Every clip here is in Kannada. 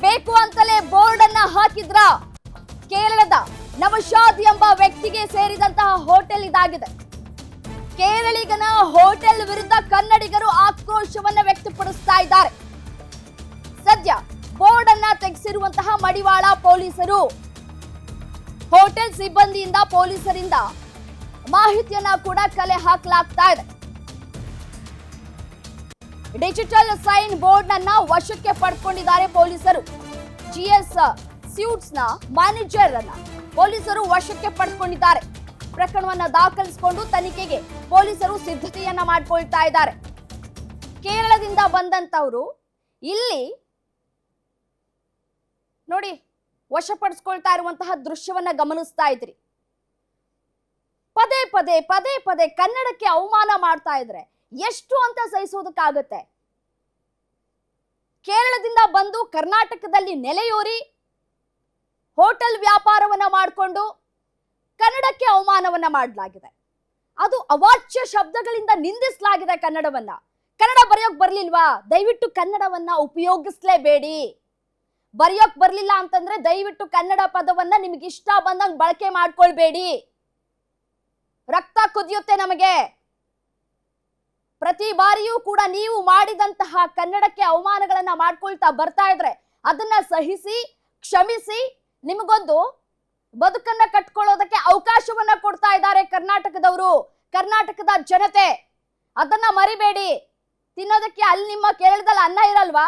ಬೇಕು ಅಂತಲೇ ಬೋರ್ಡ್ ಅನ್ನ ಹಾಕಿದ್ರ? ಕೇರಳದ ನವಶಾದ್ ಎಂಬ ವ್ಯಕ್ತಿಗೆ ಸೇರಿದಂತಹ ಹೋಟೆಲ್ ಇದಾಗಿದೆ. ಕೇರಳಿಗನ ಹೋಟೆಲ್ ವಿರುದ್ಧ ಕನ್ನಡಿಗರು ಆಕ್ರೋಶವನ್ನ ವ್ಯಕ್ತಪಡಿಸ್ತಾ ಇದ್ದಾರೆ. ಸದ್ಯ ಬೋರ್ಡ್ ಅನ್ನ ತೆಗೆಸಿರುವಂತಹ ಮಡಿವಾಳ ಪೊಲೀಸರು ಹೋಟೆಲ್ ಸಿಬ್ಬಂದಿಯಿಂದ ಪೊಲೀಸರಿಂದ ಮಾಹಿತಿಯನ್ನ ಕೂಡ ಕಲೆ ಹಾಕಲಾಗ್ತಾ ಇದೆ. ಡಿಜಿಟಲ್ ಸೈನ್ ಬೋರ್ಡ್ ಅನ್ನ ವಶಕ್ಕೆ ಪಡ್ಕೊಂಡಿದ್ದಾರೆ ಪೊಲೀಸರು. ಜಿಎಸ್ ಸ್ಯೂಟ್ಸ್ ನ ಮ್ಯಾನೇಜರ್ ಅನ್ನ ಪೊಲೀಸರು ವಶಕ್ಕೆ ಪಡ್ಕೊಂಡಿದ್ದಾರೆ. ಪ್ರಕರಣವನ್ನ ದಾಖಲಿಸಿಕೊಂಡು ತನಿಖೆಗೆ ಪೊಲೀಸರು ಸಿದ್ಧತೆಯನ್ನ ಮಾಡಿಕೊಳ್ತಾ ಇದ್ದಾರೆ. ಕೇರಳದಿಂದ ಬಂದಂತವರು ಇಲ್ಲಿ ನೋಡಿ ವಶಪಡಿಸಿಕೊಳ್ತಾ ಇರುವಂತಹ ದೃಶ್ಯವನ್ನ ಗಮನಿಸ್ತಾ ಇದ್ರಿ. ಪದೇ ಪದೇ ಕನ್ನಡಕ್ಕೆ ಅವಮಾನ ಮಾಡ್ತಾ ಇದ್ರೆ ಎಷ್ಟು ಅಂತ ಸಹಿಸೋದಕ್ಕಾಗತ್ತೆ? ಕೇರಳದಿಂದ ಬಂದು ಕರ್ನಾಟಕದಲ್ಲಿ ನೆಲೆಯೂರಿ ಹೋಟೆಲ್ ವ್ಯಾಪಾರವನ್ನ ಮಾಡಿಕೊಂಡು ಕನ್ನಡಕ್ಕೆ ಅವಮಾನವನ್ನ ಮಾಡಲಾಗಿದೆ. ಅದು ಅವಾಚ್ಯ ಶಬ್ದಗಳಿಂದ ನಿಂದಿಸಲಾಗಿದೆ ಕನ್ನಡವನ್ನ. ಕನ್ನಡ ಬರೆಯೋಕ್ ಬರ್ಲಿಲ್ವಾ? ದಯವಿಟ್ಟು ಕನ್ನಡವನ್ನ ಉಪಯೋಗಿಸ್ಲೇಬೇಡಿ. ಬರೆಯೋಕ್ ಬರ್ಲಿಲ್ಲ ಅಂತಂದ್ರೆ ದಯವಿಟ್ಟು ಕನ್ನಡ ಪದವನ್ನ ನಿಮ್ಗೆ ಇಷ್ಟ ಬಂದಂಗ್ ಬಳಕೆ ಮಾಡ್ಕೊಳ್ಬೇಡಿ. ರಕ್ತ ಕುದಿಯುತ್ತೆ ನಮಗೆ. ಪ್ರತಿ ಬಾರಿಯೂ ಕೂಡ ನೀವು ಮಾಡಿದಂತಹ ಕನ್ನಡಕ್ಕೆ ಅವಮಾನಗಳನ್ನ ಮಾಡ್ಕೊಳ್ತಾ ಬರ್ತಾ ಇದ್ರೆ ಅದನ್ನ ಸಹಿಸಿ ಕ್ಷಮಿಸಿ ನಿಮಗೊಂದು ಬದುಕನ್ನ ಕಟ್ಕೊಳ್ಳೋದಕ್ಕೆ ಅವಕಾಶವನ್ನ ಕೊಡ್ತಾ ಇದ್ದಾರೆ ಕರ್ನಾಟಕದವರು, ಕರ್ನಾಟಕದ ಜನತೆ. ಅದನ್ನ ಮರಿಬೇಡಿ. ತಿನ್ನೋದಕ್ಕೆ ಅಲ್ಲಿ ನಿಮ್ಮ ಕೇರಳದಲ್ಲಿ ಅನ್ನ ಇರಲ್ವಾ?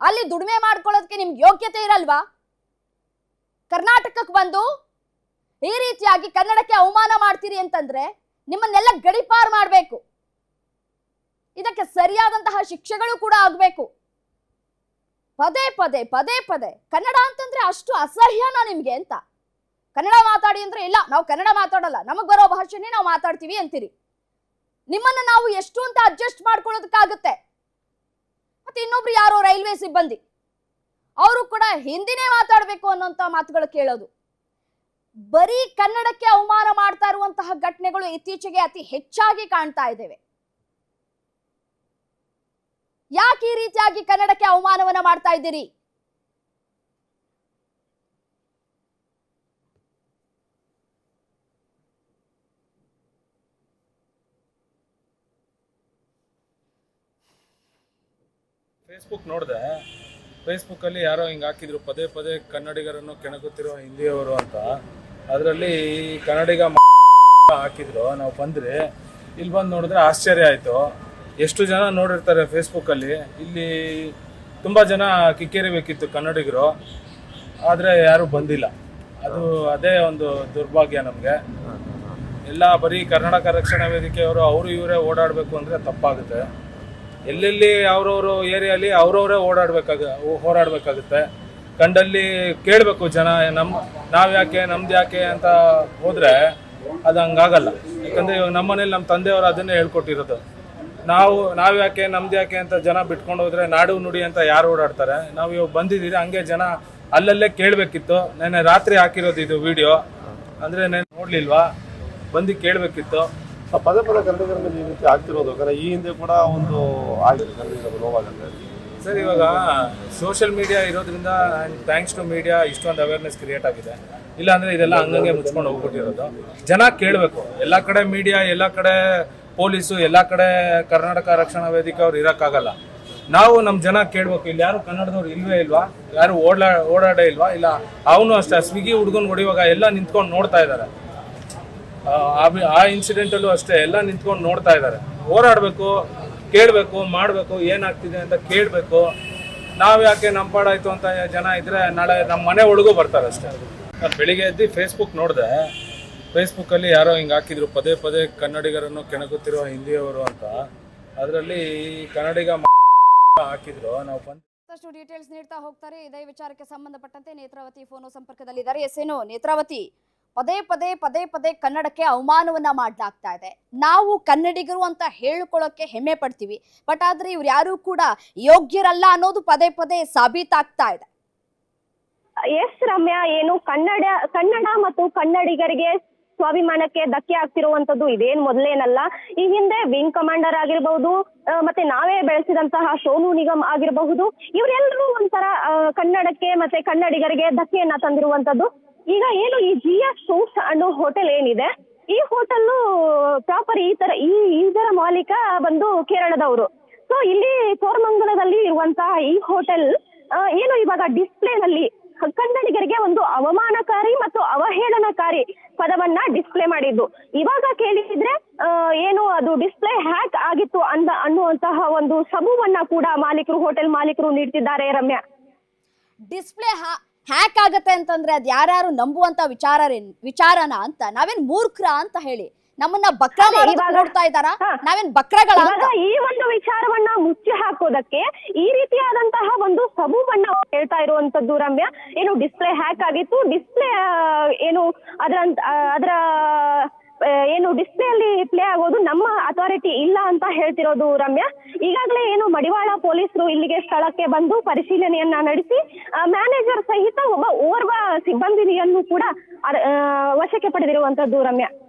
ಅಲ್ಲಿ ದುಡಿಮೆ ಮಾಡ್ಕೊಳ್ಳೋದಕ್ಕೆ ನಿಮ್ಗೆ ಯೋಗ್ಯತೆ ಇರಲ್ವಾ? ಕರ್ನಾಟಕಕ್ಕೆ ಬಂದು ಈ ರೀತಿಯಾಗಿ ಕನ್ನಡಕ್ಕೆ ಅವಮಾನ ಮಾಡ್ತೀರಿ ಅಂತಂದ್ರೆ ನಿಮ್ಮನ್ನೆಲ್ಲ ಗಡಿಪಾರು ಮಾಡಬೇಕು. ಇದಕ್ಕೆ ಸರಿಯಾದಂತಹ ಶಿಕ್ಷೆಗಳು ಕೂಡ ಆಗ್ಬೇಕು. ಪದೇ ಪದೇ ಕನ್ನಡ ಅಂತಂದ್ರೆ ಅಷ್ಟು ಅಸಹ್ಯನಾ ನಿಮ್ಗೆ ಅಂತ? ಕನ್ನಡ ಮಾತಾಡಿ ಅಂದ್ರೆ ಇಲ್ಲ ನಾವು ಕನ್ನಡ ಮಾತಾಡಲ್ಲ, ನಮಗ್ ಬರೋ ಭಾಷೆನೇ ನಾವು ಮಾತಾಡ್ತೀವಿ ಅಂತೀರಿ. ನಿಮ್ಮನ್ನ ನಾವು ಎಷ್ಟು ಅಂತ ಅಡ್ಜಸ್ಟ್ ಮಾಡ್ಕೊಳ್ಳೋದಕ್ಕಾಗುತ್ತೆ? ಮತ್ತೆ ಇನ್ನೊಬ್ರು ಯಾರೋ ರೈಲ್ವೆ ಸಿಬ್ಬಂದಿ, ಅವರು ಕೂಡ ಹಿಂದಿನೇ ಮಾತಾಡ್ಬೇಕು ಅನ್ನೋಂತ ಮಾತುಗಳು ಕೇಳೋದು. ಬರೀ ಕನ್ನಡಕ್ಕೆ ಅವಮಾನ ಮಾಡ್ತಾ ಇರುವಂತಹ ಘಟನೆಗಳು ಇತ್ತೀಚೆಗೆ ಅತಿ ಹೆಚ್ಚಾಗಿ ಕಾಣ್ತಾ ಇದ್ದೇವೆ. ಯಾಕೆ ಈ ರೀತಿಯಾಗಿ ಕನ್ನಡಕ್ಕೆ ಅವಮಾನವನ್ನ ಮಾಡ್ತಾ ಇದ್ದೀರಿ? ಫೇಸ್ಬುಕ್ ನೋಡಿದೆ. ಫೇಸ್ಬುಕ್ಕಲ್ಲಿ ಯಾರೋ ಹಿಂಗೆ ಹಾಕಿದ್ರು, ಪದೇ ಕನ್ನಡಿಗರನ್ನು ಕೆಣಕುತ್ತಿರುವ ಹಿಂದಿಯವರು ಅಂತ. ಅದರಲ್ಲಿ ಕನ್ನಡಿಗ ಹಾಕಿದ್ರು. ನಾವು ಬಂದರೆ ಇಲ್ಲಿ ಬಂದು ನೋಡಿದ್ರೆ ಆಶ್ಚರ್ಯ ಆಯಿತು. ಎಷ್ಟು ಜನ ನೋಡಿರ್ತಾರೆ ಫೇಸ್ಬುಕ್ಕಲ್ಲಿ. ಇಲ್ಲಿ ತುಂಬ ಜನ ಕಿಕ್ಕೇರಿಬೇಕಿತ್ತು ಕನ್ನಡಿಗರು, ಆದರೆ ಯಾರೂ ಬಂದಿಲ್ಲ. ಅದೇ ಒಂದು ದುರ್ಭಾಗ್ಯ ನಮಗೆ. ಎಲ್ಲ ಬರೀ ಕರ್ನಾಟಕ ರಕ್ಷಣಾ ವೇದಿಕೆಯವರು ಅವರು ಇವರೇ ಓಡಾಡಬೇಕು ಅಂದರೆ ತಪ್ಪಾಗುತ್ತೆ. ಎಲ್ಲೆಲ್ಲಿ ಅವ್ರವ್ರ ಏರಿಯಲ್ಲಿ ಅವ್ರವರೇ ಹೋರಾಡಬೇಕಾಗುತ್ತೆ. ಕಂಡಲ್ಲಿ ಕೇಳಬೇಕು ಜನ, ನಾವು ಯಾಕೆ ನಮ್ದು ಯಾಕೆ ಅಂತ ಹೋದರೆ ಅದು ಹಂಗಾಗಲ್ಲ. ಯಾಕಂದರೆ ಇವಾಗ ನಮ್ಮ ಮನೇಲಿ ನಮ್ಮ ತಂದೆಯವರು ಅದನ್ನೇ ಹೇಳ್ಕೊಟ್ಟಿರೋದು. ನಾವು ಯಾಕೆ ನಮ್ದು ಯಾಕೆ ಅಂತ ಜನ ಬಿಟ್ಕೊಂಡು ಹೋದರೆ ನಾಡು ನುಡಿ ಅಂತ ಯಾರು ಓಡಾಡ್ತಾರೆ? ನಾವು ಇವಾಗ ಬಂದಿದ್ದೀರಿ, ಹಂಗೆ ಜನ ಅಲ್ಲಲ್ಲೇ ಕೇಳಬೇಕಿತ್ತು. ನೆನ್ನೆ ರಾತ್ರಿ ಹಾಕಿರೋದು ಇದು ವಿಡಿಯೋ, ಅಂದರೆ ನೆನ್ನೆ ನೋಡಲಿಲ್ವಾ? ಬಂದು ಕೇಳಬೇಕಿತ್ತು. ಪದೇ ಕನ್ನಡಿಗರ ಮೇಲೆ ಈ ರೀತಿ ಆಗ್ತಿರೋದು, ಈ ಹಿಂದೆ ಕೂಡ ಒಂದು ಆಗಿದೆ ಕನ್ನಡಿಗರು ನೋವಾಗುತ್ತೆ ಸರ್. ಇವಾಗ ಸೋಷಿಯಲ್ ಮೀಡಿಯಾ ಇರೋದ್ರಿಂದ ಆ್ಯಂಡ್ ಥ್ಯಾಂಕ್ಸ್ ಟು ಮೀಡಿಯಾ ಇಷ್ಟೊಂದು ಅವೇರ್ನೆಸ್ ಕ್ರಿಯೇಟ್ ಆಗಿದೆ. ಇಲ್ಲಾಂದರೆ ಇದೆಲ್ಲ ಹಂಗಂಗೆ ಮುಚ್ಕೊಂಡು ಹೋಗ್ಬಿಟ್ಟಿರೋದು. ಜನ ಕೇಳಬೇಕು. ಎಲ್ಲ ಕಡೆ ಮೀಡಿಯಾ, ಎಲ್ಲ ಕಡೆ ಪೊಲೀಸು, ಎಲ್ಲ ಕಡೆ ಕರ್ನಾಟಕ ರಕ್ಷಣಾ ವೇದಿಕೆ ಅವ್ರು ಇರೋಕ್ಕಾಗಲ್ಲ. ನಾವು ನಮ್ಮ ಜನ ಕೇಳಬೇಕು. ಇಲ್ಲಿ ಯಾರು ಕನ್ನಡದವ್ರು ಇಲ್ವೇ ಇಲ್ವಾ? ಯಾರು ಓಡಾಡೇ ಇಲ್ವಾ? ಇಲ್ಲ ಅವನು ಅಷ್ಟೇ. ಸ್ವಿಗ್ಗಿ ಹುಡುಗನ್ ಹೊಡಿವಾಗ ಎಲ್ಲ ನಿಂತ್ಕೊಂಡು ನೋಡ್ತಾ ಇದ್ದಾರೆ. ಆ ಇನ್ಸಿಡೆಂಟಲ್ಲೂ ಅಷ್ಟೇ, ಎಲ್ಲ ನಿಂತ್ಕೊಂಡು ನೋಡ್ತಾ ಇದ್ದಾರೆ. ಹೋರಾಡಬೇಕು, ಕೇಳಬೇಕು, ಮಾಡಬೇಕು, ಏನಾಗ್ತಿದೆ ಅಂತ ಕೇಳಬೇಕು. ನಾವು ಯಾಕೆ ನಮ್ಮ ಪಾಡಾಯ್ತು ಅಂತ ಜನ ಇದ್ರೆ ನಾಳೆ ನಮ್ಮ ಮನೆ ಒಳಗೂ ಬರ್ತಾರೆ ಅಷ್ಟೇ. ನಾನು ಬೆಳಿಗ್ಗೆ ಎದ್ದು ಫೇಸ್ಬುಕ್ ನೋಡಿದೆ. ಫೇಸ್ಬುಕ್ಕಲ್ಲಿ ಯಾರೋ ಹಿಂಗೆ ಹಾಕಿದ್ರು, ಪದೇ ಕನ್ನಡಿಗರನ್ನು ಕೆಣಕುತ್ತಿರುವ ಹಿಂದಿಯವರು ಅಂತ. ಅದರಲ್ಲಿ ಕನ್ನಡಿಗ ಹಾಕಿದ್ರು. ನಾವು ಮತ್ತಷ್ಟು ಡೀಟೇಲ್ಸ್ ನೀಡ್ತಾ ಹೋಗ್ತಾರೆ. ಇದೇ ವಿಚಾರಕ್ಕೆ ಸಂಬಂಧಪಟ್ಟಂತೆ ನೇತ್ರಾವತಿ ಫೋನ್ ಸಂಪರ್ಕದಲ್ಲಿದ್ದಾರೆ. ಎಸ್ಸೇನು ನೇತ್ರಾವತಿ, ಪದೇ ಕನ್ನಡಕ್ಕೆ ಅವಮಾನವನ್ನ ಮಾಡಲಾಗ್ತಾ ಇದೆ. ನಾವು ಕನ್ನಡಿಗರು ಅಂತ ಹೇಳ್ಕೊಳ್ಳೋಕೆ ಹೆಮ್ಮೆ ಪಡ್ತೀವಿ, ಬಟ್ ಆದ್ರೆ ಇವ್ರು ಯಾರು ಕೂಡ ಯೋಗ್ಯರಲ್ಲ ಅನ್ನೋದು ಪದೇ ಸಾಬೀತಾಗ್ತಾ ಇದೆ. ಎಸ್ ರಮ್ಯಾ, ಏನು ಕನ್ನಡ ಮತ್ತು ಕನ್ನಡಿಗರಿಗೆ ಸ್ವಾಭಿಮಾನಕ್ಕೆ ಧಕ್ಕೆ ಆಗ್ತಿರುವಂತದ್ದು ಇದೇನ್ ಮೊದಲೇನಲ್ಲ. ಈ ಹಿಂದೆ ವಿಂಗ್ ಕಮಾಂಡರ್ ಆಗಿರಬಹುದು, ಮತ್ತೆ ನಾವೇ ಬೆಳೆಸಿದಂತಹ ಸೋನು ನಿಗಮ್ ಆಗಿರಬಹುದು, ಇವರೆಲ್ಲರೂ ಒಂಥರ ಕನ್ನಡಕ್ಕೆ ಮತ್ತೆ ಕನ್ನಡಿಗರಿಗೆ ಧಕ್ಕೆಯನ್ನ ತಂದಿರುವಂತದ್ದು. ಈಗ ಏನು ಈ GS ಸೂಟ್ಸ್ ಅನ್ನೋ ಹೋಟೆಲ್ ಏನಿದೆ, ಈ ಹೋಟೆಲ್ ಪ್ರಾಪರ್ ಇದರ ಮಾಲೀಕ ಬಂದು ಕೇರಳದವರು. ಸೊ ಇಲ್ಲಿ ಕೋರಮಂಗಲದಲ್ಲಿ ಇರುವಂತಹ ಈ ಹೋಟೆಲ್ ಏನು ಇವಾಗ ಡಿಸ್ಪ್ಲೇನಲ್ಲಿ ಕನ್ನಡಿಗರಿಗೆ ಒಂದು ಅವಮಾನಕಾರಿ ಮತ್ತು ಅವಹೇಳನಕಾರಿ ಪದವನ್ನ ಡಿಸ್ಪ್ಲೇ ಮಾಡಿದ್ದು. ಇವಾಗ ಕೇಳಿದ್ರೆ ಏನು ಅದು ಡಿಸ್ಪ್ಲೇ ಹ್ಯಾಕ್ ಆಗಿತ್ತು ಅನ್ನುವಂತಹ ಒಂದು ಸಬೂವನ್ನ ಕೂಡ ಹೋಟೆಲ್ ಮಾಲೀಕರು ನೀಡ್ತಿದ್ದಾರೆ ರಮ್ಯಾ. ಡಿಸ್ಪ್ಲೇ ಹ್ಯಾಕ್ ಆಗತ್ತೆ ಅಂತಂದ್ರೆ ಅದ್ ಯಾರು ನಂಬುವಂತ ವಿಚಾರನ ಅಂತ ನಾವೇನ್ ಮೂರ್ಖರ ಅಂತ ಹೇಳಿ ನಮ್ಮನ್ನ ಬಕ್ರ ನೋಡ್ತಾ ಇದ್ದಾರಾ? ನಾವೇನ್ ಬಕ್ರಗಳ? ಈ ಒಂದು ವಿಚಾರವನ್ನ ಮುಚ್ಚಿ ಹಾಕೋದಕ್ಕೆ ಈ ರೀತಿಯಾದಂತಹ ಒಂದು ಸಬೂಬನ್ನ ಹೇಳ್ತಾ ಇರುವಂತದ್ದು ರಮ್ಯಾ. ಏನು ಡಿಸ್ಪ್ಲೇ ಹ್ಯಾಕ್ ಆಗಿತ್ತು, ಡಿಸ್ಪ್ಲೇ ಏನು ಅದರ ಏನು ಡಿಸ್ಪ್ಲೇ ಅಲ್ಲಿ ಪ್ಲೇ ಆಗೋದು ನಮ್ಮ ಅಥಾರಿಟಿ ಇಲ್ಲ ಅಂತ ಹೇಳ್ತಿರೋದು ರಮ್ಯಾ. ಈಗಾಗಲೇ ಏನು ಮಡಿವಾಳ ಪೊಲೀಸರು ಇಲ್ಲಿಗೆ ಸ್ಥಳಕ್ಕೆ ಬಂದು ಪರಿಶೀಲನೆಯನ್ನ ನಡೆಸಿ ಮ್ಯಾನೇಜರ್ ಸಹಿತ ಓರ್ವ ಸಿಬ್ಬಂದಿಯನ್ನು ಕೂಡ ವಶಕ್ಕೆ ಪಡೆದಿರುವಂತದ್ದು ರಮ್ಯಾ.